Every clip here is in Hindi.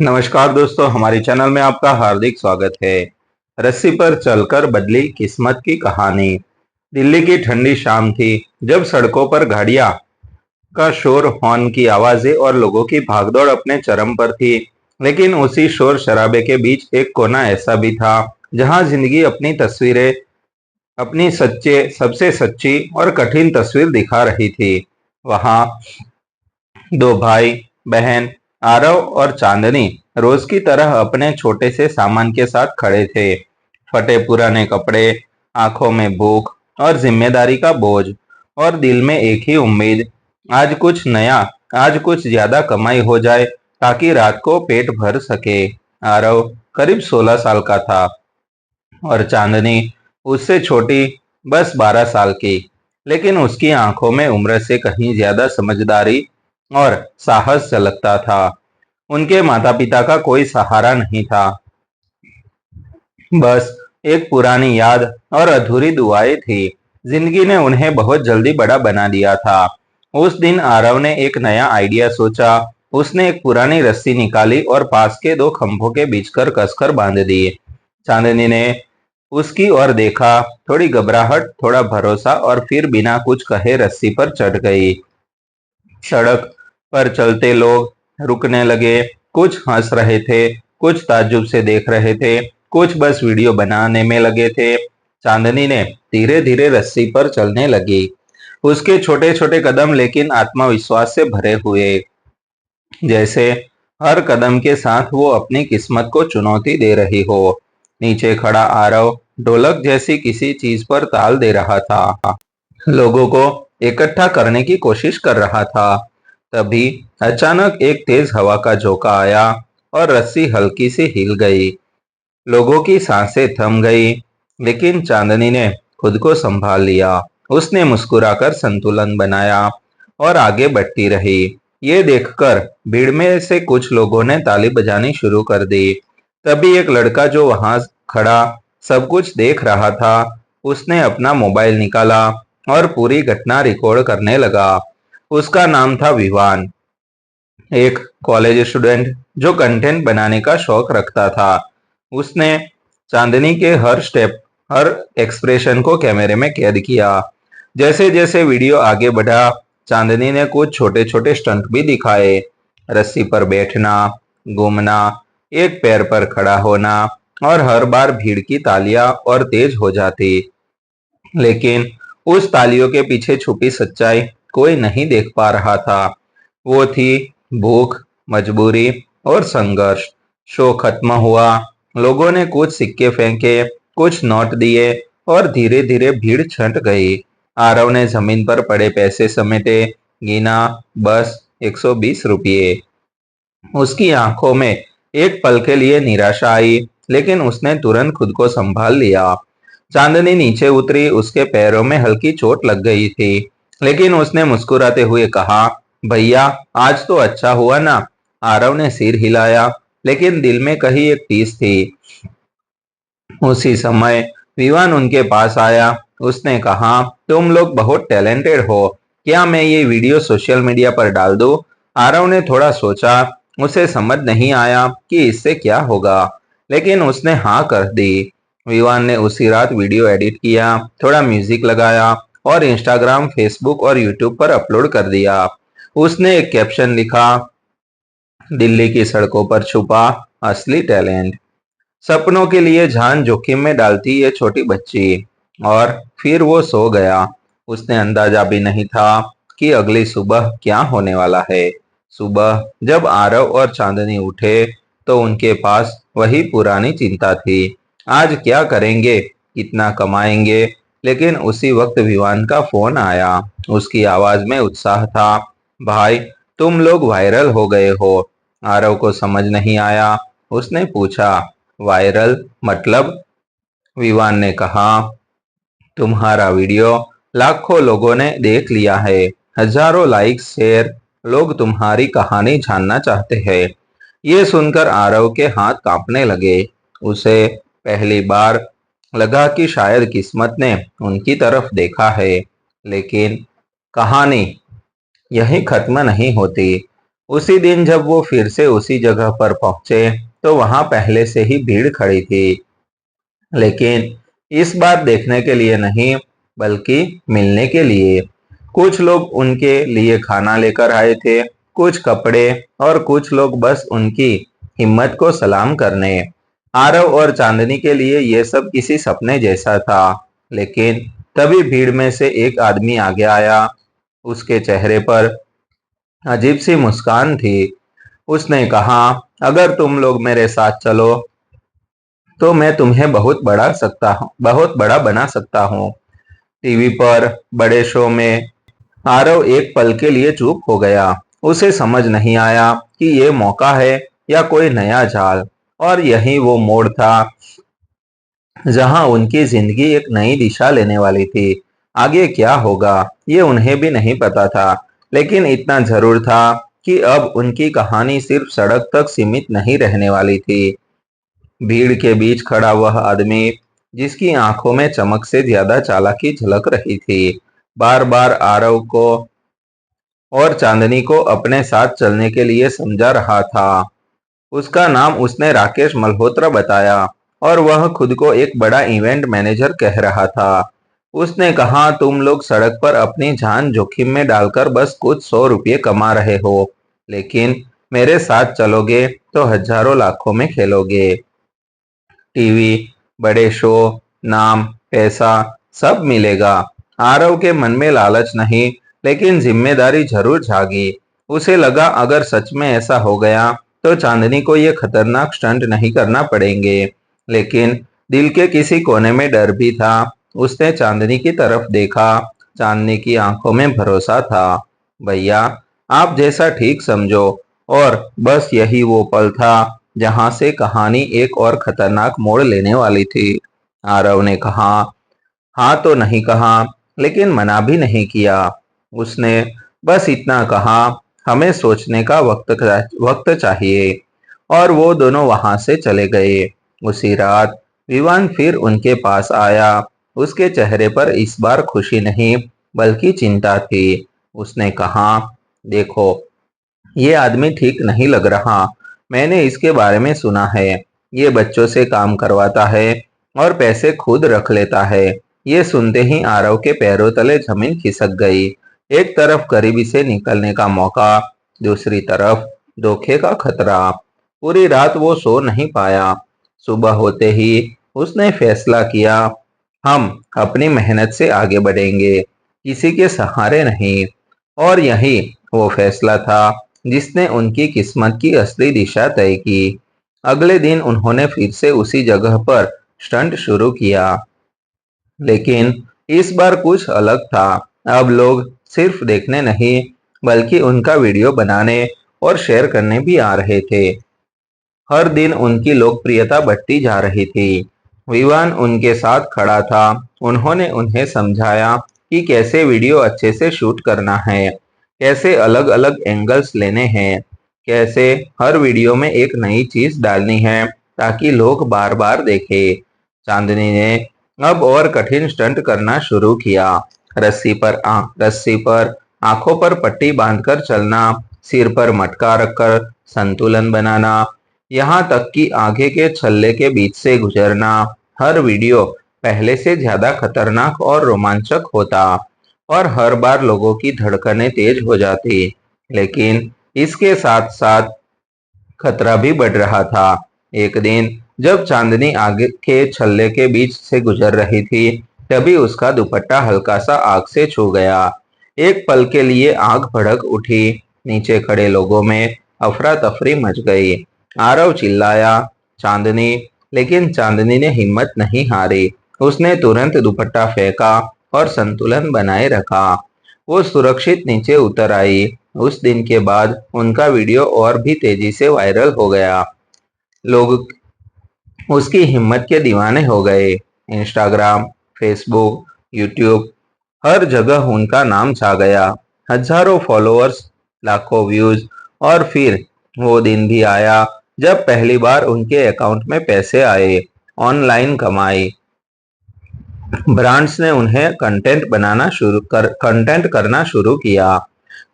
नमस्कार दोस्तों, हमारे चैनल में आपका हार्दिक स्वागत है। रस्सी पर चलकर बदली किस्मत की कहानी। दिल्ली की ठंडी शाम थी, जब सड़कों पर गाड़ियां का शोर, हॉर्न की आवाजें और लोगों की भागदौड़ अपने चरम पर थी। लेकिन उसी शोर शराबे के बीच एक कोना ऐसा भी था, जहां जिंदगी अपनी तस्वीरें, अपनी सच्चे सबसे सच्ची और कठिन तस्वीर दिखा रही थी। वहां दो भाई बहन, आरव और चांदनी, रोज की तरह अपने छोटे से सामान के साथ खड़े थे। फटे पुराने कपड़े, आंखों में भूख और जिम्मेदारी का बोझ, और दिल में एक ही उम्मीद, आज कुछ नया, आज कुछ ज्यादा कमाई हो जाए ताकि रात को पेट भर सके। आरव करीब 16 साल का था और चांदनी उससे छोटी, बस 12 साल की। लेकिन उसकी आंखों में उम्र से कहीं ज्यादा समझदारी और साहस झलकता था। उनके माता पिता का कोई सहारा नहीं था, बस एक पुरानी याद और अधूरी दुआएं थी। जिंदगी ने उन्हें बहुत जल्दी बड़ा बना दिया था। उस दिन आरव ने एक नया आइडिया सोचा। उसने एक पुरानी रस्सी निकाली और पास के दो खंभों के बीच कर कसकर बांध दी। चांदनी ने उसकी ओर देखा, थोड़ी घबराहट, थोड़ा भरोसा, और फिर बिना कुछ कहे रस्सी पर चढ़ गई। सड़क पर चलते लोग रुकने लगे, कुछ हंस रहे थे, कुछ ताज्जुब से देख रहे थे, कुछ बस वीडियो बनाने में लगे थे। चांदनी ने धीरे धीरे रस्सी पर चलने लगी, उसके छोटे छोटे कदम लेकिन आत्मविश्वास से भरे हुए, जैसे हर कदम के साथ वो अपनी किस्मत को चुनौती दे रही हो। नीचे खड़ा आरव ढोलक जैसी किसी चीज पर ताल दे रहा था, लोगों को इकट्ठा करने की कोशिश कर रहा था। तभी अचानक एक तेज हवा का झोंका आया और रस्सी हल्की सी हिल गई। लोगों की सांसें थम गई, लेकिन चांदनी ने खुद को संभाल लिया। उसने मुस्कुराकर संतुलन बनाया और आगे बढ़ती रही। ये देखकर भीड़ में से कुछ लोगों ने ताली बजानी शुरू कर दी। तभी एक लड़का जो वहां खड़ा सब कुछ देख रहा था, उसने अपना मोबाइल निकाला और पूरी घटना रिकॉर्ड करने लगा। उसका नाम था विवान, एक कॉलेज स्टूडेंट जो कंटेंट बनाने का शौक रखता था। उसने चांदनी के हर स्टेप, हर एक्सप्रेशन को कैमरे में कैद किया। जैसे जैसे वीडियो आगे बढ़ा, चांदनी ने कुछ छोटे छोटे स्टंट भी दिखाए। रस्सी पर बैठना, घूमना, एक पैर पर खड़ा होना, और हर बार भीड़ की तालियां और तेज हो जाती। लेकिन उस तालियों के पीछे छुपी सच्चाई कोई नहीं देख पा रहा था। वो थी भूख, मजबूरी और संघर्ष। शो खत्म हुआ, लोगों ने कुछ सिक्के फेंके, कुछ नोट दिए, और धीरे धीरे भीड़ छंट गई। आरव ने जमीन पर पड़े पैसे समेटे, गिना, बस 120 रुपये। उसकी आंखों में एक पल के लिए निराशा आई, लेकिन उसने तुरंत खुद को संभाल लिया। चांदनी नीचे उतरी, उसके पैरों में हल्की चोट लग गई थी, लेकिन उसने मुस्कुराते हुए कहा, भैया आज तो अच्छा हुआ ना। आरव ने सिर हिलाया, लेकिन दिल में कहीं एक टीस थी। उसी समय विवान उनके पास आया। उसने कहा, तुम लोग बहुत टैलेंटेड हो, क्या मैं ये वीडियो सोशल मीडिया पर डाल दूं? आरव ने थोड़ा सोचा। उसे समझ नहीं आया कि इससे क्या होगा, लेकिन उसने हाँ कर दी। विवान ने उसी रात वीडियो एडिट किया, थोड़ा म्यूजिक लगाया और इंस्टाग्राम, फेसबुक और यूट्यूब पर अपलोड कर दिया। उसने एक कैप्शन लिखा, दिल्ली की सड़कों पर छुपा असली टैलेंट, सपनों के लिए जान जोखिम में डालती ये छोटी बच्ची। और फिर वो सो गया। उसने अंदाजा भी नहीं था कि अगली सुबह क्या होने वाला है। सुबह जब आरव और चांदनी उठे, तो उनके पास वही पुरानी चिंता थी, आज क्या करेंगे, कितना कमाएंगे। लेकिन उसी वक्त विवान का फोन आया। उसकी आवाज में उत्साह था, भाई तुम लोग वायरल हो गए हो। आरव को समझ नहीं आया। उसने पूछा, वायरल मतलब? विवान ने कहा, तुम्हारा वीडियो लाखों लोगों ने देख लिया है, हजारों लाइक्स, शेयर, लोग तुम्हारी कहानी जानना चाहते हैं। ये सुनकर आरव के हाथ कांपने लगे। उसे पहली बार लगा कि शायद किस्मत ने उनकी तरफ देखा है। लेकिन कहानी यही खत्म नहीं होती। उसी दिन जब वो फिर से उसी जगह पर पहुंचे तो वहां पहले से ही भीड़ खड़ी थी, लेकिन इस बार देखने के लिए नहीं, बल्कि मिलने के लिए। कुछ लोग उनके लिए खाना लेकर आए थे, कुछ कपड़े, और कुछ लोग बस उनकी हिम्मत को सलाम करने। आरव और चांदनी के लिए ये सब किसी सपने जैसा था, लेकिन तभी भीड़ में से एक आदमी आगे आया। उसके चेहरे पर अजीब सी मुस्कान थी। उसने कहा, अगर तुम लोग मेरे साथ चलो तो मैं तुम्हें बहुत बड़ा बना सकता हूँ। टीवी पर बड़े शो में आरव एक पल के लिए चुप हो गया। उसे समझ नहीं आया कि ये मौका है या कोई नया जाल, और यही वो मोड़ था जहां उनकी जिंदगी एक नई दिशा लेने वाली थी। आगे क्या होगा ये उन्हें भी नहीं पता था, लेकिन इतना जरूर था कि अब उनकी कहानी सिर्फ सड़क तक सीमित नहीं रहने वाली थी। भीड़ के बीच खड़ा वह आदमी, जिसकी आंखों में चमक से ज्यादा चालाकी झलक रही थी, बार बार आरव को और चांदनी को अपने साथ चलने के लिए समझा रहा था। उसका नाम उसने राकेश मल्होत्रा बताया, और वह खुद को एक बड़ा इवेंट मैनेजर कह रहा था। उसने कहा, तुम लोग सड़क पर अपनी जान जोखिम में डालकर बस कुछ 100 रुपये कमा रहे हो, लेकिन मेरे साथ चलोगे तो हजारों लाखों में खेलोगे। टीवी, बड़े शो, नाम, पैसा, सब मिलेगा। आरव के मन में लालच नहीं, लेकिन जिम्मेदारी जरूर जागी। उसे लगा, अगर सच में ऐसा हो गया तो चांदनी को ये खतरनाक स्टंट नहीं करना पड़ेंगे। लेकिन दिल के किसी कोने में डर भी था। उसने चांदनी की तरफ देखा। चांदनी की आंखों में भरोसा था। भैया, आप जैसा ठीक समझो। और बस यही वो पल था जहां से कहानी एक और खतरनाक मोड़ लेने वाली थी। आरव ने कहा, हाँ तो नहीं कहा, लेकिन मना भी नहीं किया। उसने बस इतना कहा, हमें सोचने का वक्त चाहिए। और वो दोनों वहां से चले गए। उसी रात विवान फिर उनके पास आया। उसके चेहरे पर इस बार खुशी नहीं, बल्कि चिंता थी। उसने कहा, देखो, ये आदमी ठीक नहीं लग रहा। मैंने इसके बारे में सुना है। ये बच्चों से काम करवाता है और पैसे खुद रख लेता है। ये सुनते ही आरव के पैरों तले जमीन खिसक गई। एक तरफ गरीबी से निकलने का मौका, दूसरी तरफ धोखे का खतरा। पूरी रात वो सो नहीं पाया। सुबह होते ही उसने फैसला किया, हम अपनी मेहनत से आगे बढ़ेंगे, किसी के सहारे नहीं। और यही वो फैसला था जिसने उनकी किस्मत की असली दिशा तय की। अगले दिन उन्होंने फिर से उसी जगह पर स्टंट शुरू किया, लेकिन इस बार कुछ अलग था। अब लोग सिर्फ देखने नहीं, बल्कि उनका वीडियो बनाने और शेयर करने भी आ रहे थे। हर दिन उनकी लोकप्रियता बढ़ती जा रही थी। विवान उनके साथ खड़ा था। उन्होंने उन्हें समझाया कि कैसे वीडियो अच्छे से शूट करना है, कैसे अलग अलग एंगल्स लेने हैं, कैसे हर वीडियो में एक नई चीज डालनी है ताकि लोग बार बार देखें। चांदनी ने अब और कठिन स्टंट करना शुरू किया। रस्सी पर आंखों पर पट्टी बांधकर चलना, सिर पर मटका रखकर संतुलन बनाना, यहाँ तक कि आगे के छल्ले के बीच से गुजरना। हर वीडियो पहले से ज्यादा खतरनाक और रोमांचक होता, और हर बार लोगों की धड़कनें तेज हो जाती। लेकिन इसके साथ साथ खतरा भी बढ़ रहा था। एक दिन जब चांदनी आगे के छल्ले के बीच से गुजर रही थी, तभी उसका दुपट्टा हल्का सा आग से छू गया। एक पल के लिए आग भड़क उठी। नीचे खड़े लोगों में अफरा तफरी मच गई। आरव चिल्लाया, चांदनी, लेकिन चांदनी ने हिम्मत नहीं हारी। उसने तुरंत दुपट्टा फेंका और संतुलन बनाए रखा। वो सुरक्षित नीचे उतर आई। उस दिन के बाद उनका वीडियो और भी तेजी से वायरल हो गया। लोग उसकी हिम्मत के दीवाने हो गए। इंस्टाग्राम, फेसबुक, यूट्यूब, हर जगह उनका नाम छा गया। हजारों फॉलोअर्स, लाखों व्यूज। और फिर वो दिन भी आया जब पहली बार उनके अकाउंट में पैसे आए। ऑनलाइन कमाई। ब्रांड्स ने उन्हें कंटेंट करना शुरू किया।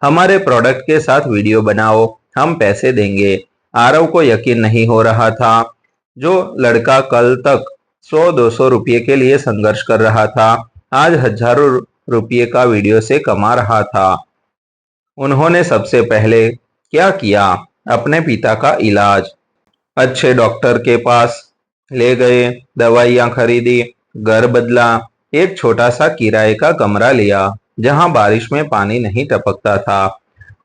हमारे प्रोडक्ट के साथ वीडियो बनाओ, हम पैसे देंगे। आरव को यकीन नहीं हो रहा था। जो लड़का कल तक 100-200 रुपये के लिए संघर्ष कर रहा था, आज हजारों रुपये का वीडियो से कमा रहा था। उन्होंने सबसे पहले क्या किया? अपने पिता का इलाज। अच्छे डॉक्टर के पास ले गए, दवाइयां खरीदी, घर बदला, एक छोटा सा किराए का कमरा लिया जहां बारिश में पानी नहीं टपकता था।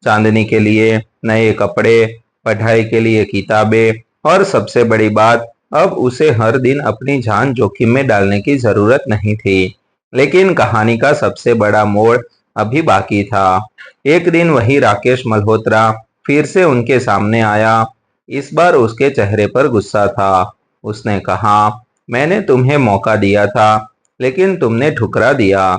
चांदनी के लिए नए कपड़े, पढ़ाई के लिए किताबें और सबसे बड़ी बात, अब उसे हर दिन अपनी जान जोखिम में डालने की जरूरत नहीं थी। लेकिन कहानी का सबसे बड़ा मोड़ अभी बाकी था। एक दिन वही राकेश मल्होत्रा फिर से उनके सामने आया। इस बार उसके चेहरे पर गुस्सा था। उसने कहा, मैंने तुम्हें मौका दिया था, लेकिन तुमने ठुकरा दिया।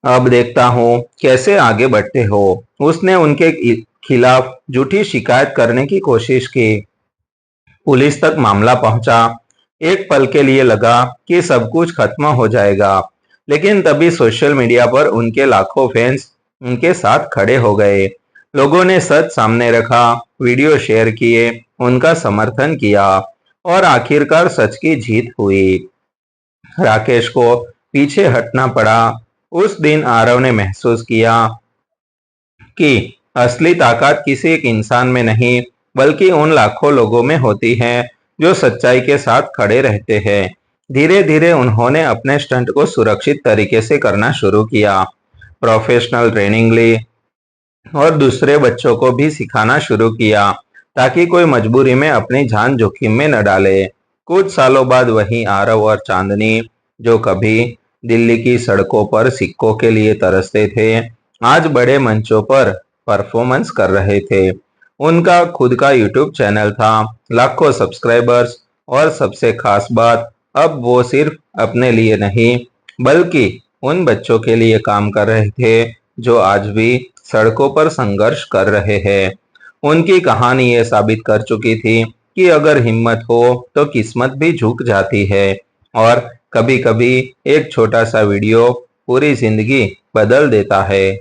अब देखता हूँ कैसे आगे बढ़ते हो। उसने उनके खिलाफ झूठी शिकायत करने की कोशिश की। पुलिस तक मामला पहुंचा। एक पल के लिए लगा कि सब कुछ खत्म हो जाएगा, लेकिन तभी सोशल मीडिया पर उनके लाखों फैंस उनके साथ खड़े हो गए। लोगों ने सच सामने रखा, वीडियो शेयर किए, उनका समर्थन किया और आखिरकार सच की जीत हुई। राकेश को पीछे हटना पड़ा। उस दिन आरव ने महसूस किया कि असली ताकत किसी एक इंसान में नहीं, बल्कि उन लाखों लोगों में होती है जो सच्चाई के साथ खड़े रहते हैं। धीरे धीरे उन्होंने अपने स्टंट को सुरक्षित तरीके से करना शुरू किया, प्रोफेशनल ट्रेनिंग ली और दूसरे बच्चों को भी सिखाना शुरू किया ताकि कोई मजबूरी में अपनी जान जोखिम में न डाले। कुछ सालों बाद वही आरव और चांदनी, जो कभी दिल्ली की सड़कों पर सिक्कों के लिए तरसते थे, आज बड़े मंचों पर परफॉर्मेंस कर रहे थे। उनका खुद का यूट्यूब चैनल था, लाखों सब्सक्राइबर्स और सबसे खास बात, अब वो सिर्फ अपने लिए नहीं बल्कि उन बच्चों के लिए काम कर रहे थे जो आज भी सड़कों पर संघर्ष कर रहे हैं। उनकी कहानी ये साबित कर चुकी थी कि अगर हिम्मत हो तो किस्मत भी झुक जाती है और कभी-कभी एक छोटा सा वीडियो पूरी जिंदगी बदल देता है।